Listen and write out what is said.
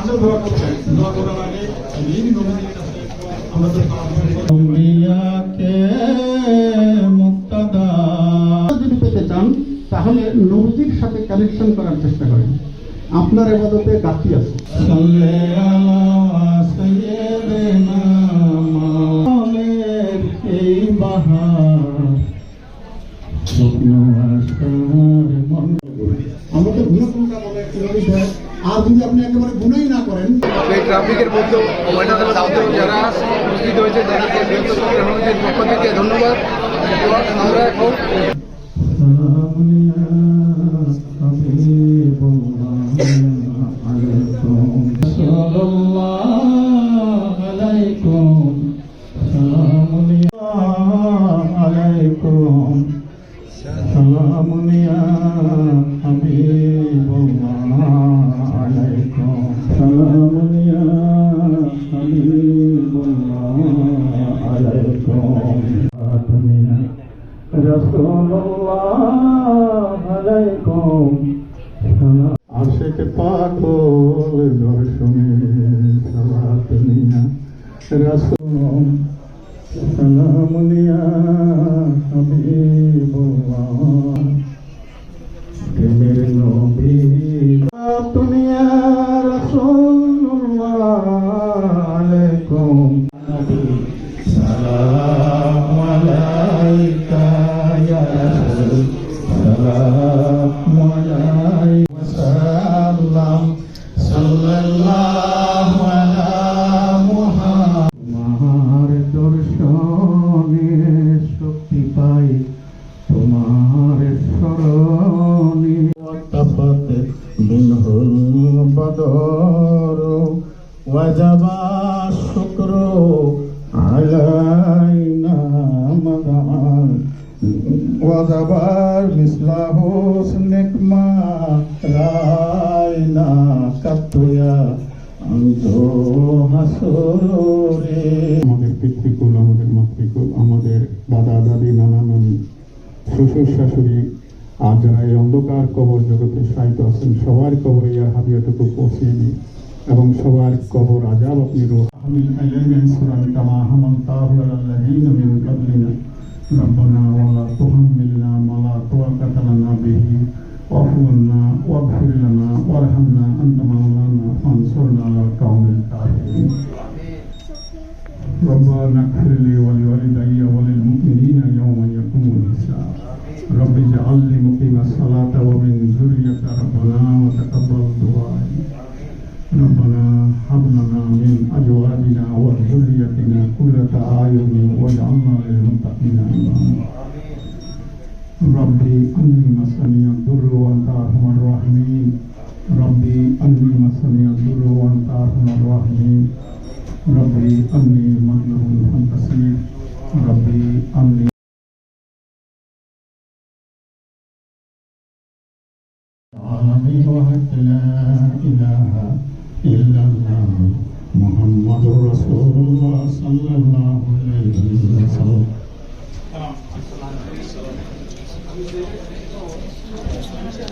মাঝে দোয়া করছেন, দোয়া করার আগে এই নবীর কাছে আমাদের মুক্তাদা যদি পেতে চান তাহলে নবীর সাথে কানেকশন করার চেষ্টা করেন। আপনার ইবাদতে গাছি আছে। এই বাহার আমরা তো গুণা কোনটা বলে আর যদি আপনি একেবারে গুণাই না করেন এই ট্রাফিকের মধ্যে ময়নাতলা দাউদে যারা উপস্থিত হয়েছে তাদেরকে পক্ষ থেকে ধন্যবাদ। আমরা এখন আশেক পাগল দর্শনে সালাত নিয়া রাসূল সালামুন ইয়া হাবিবাল্লাহ প্রেমের নবী তুমি ইয়া রাসূলুল্লাহ আলাইকুম সালাম আলাইকা ইয়া রাসূল সালাম আলাইকা সাল্লাম সাল্লাল্লাহু আলা মুহাম্মদ তোমার দর্শনে শক্তি পাই তোমার শরণে ওয়াতাফাত মিনহুল বদর ওয়াজাবা শুকরু আলাইনা মাদান ওয়াজাবার মিসলাহু সুনেকমা রাইনা কাতুয়া আনতো হাসুরে। আমাদের পিতৃকুল, আমাদের মাতৃকুল, আমাদের দাদা দাদি, নানা নানি, শ্বশুর শাশুড়ি আর যারা এই অন্ধকার কবর জগতে শায়িত আছেন সবার কবরে ইয়ার হাদিয়াটুকু পৌঁছিয়ে দিই এবং সবার কবর আযাব আপনি রহমিল আলাইনা সুরান কামা হামালতাহু আলাল্লাযীনা মিন ক্বাবলিনা রব্বানা ওয়া লা তুহাম্মিলনা মা লা তাকাতা লানা বিহি ওয়া'ফু আন্না ওয়াগফির লানা ওয়ারহামনা আনতা মাওলানা ফানসুরনা আলাল কওমিল কাফিরিন। ربنا اغفر لي ولوالدي وللمؤمنين يوم يقوم الحساب رب اجعلني مقيم الصلاة ومن ذريتي ربنا وتقبل دعائي ربنا هب لنا من أزواجنا وذريتنا قرة أعين واجعلنا للمتقين إماما ربي أني مسني الضر وأنت أرحم الراحمين ربي أني مسني الضر وأنت أرحم الراحمين ربي أني مغلوب فانتصر ربي أني العالمين وحد لا إله إلا الله محمد رسول الله صلى الله عليه وسلم.